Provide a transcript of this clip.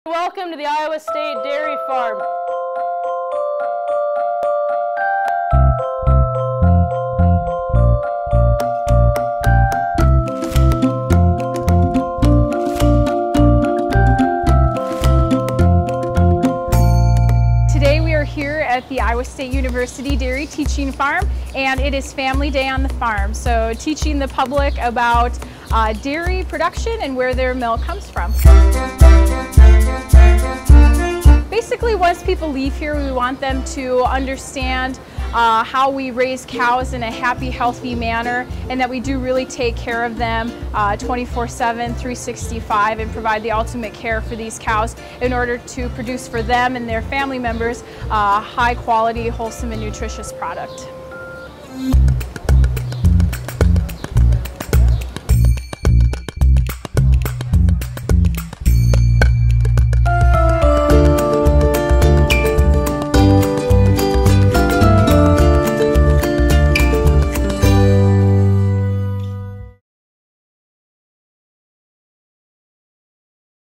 Welcome to the Iowa State Dairy Farm. Today we are here at the Iowa State University Dairy Teaching Farm, and it is Family Day on the farm. So teaching the public about dairy production and where their milk comes from. Basically, once people leave here, we want them to understand how we raise cows in a happy, healthy manner, and that we do really take care of them 24/7, 365, and provide the ultimate care for these cows in order to produce for them and their family members a high quality, wholesome, and nutritious product.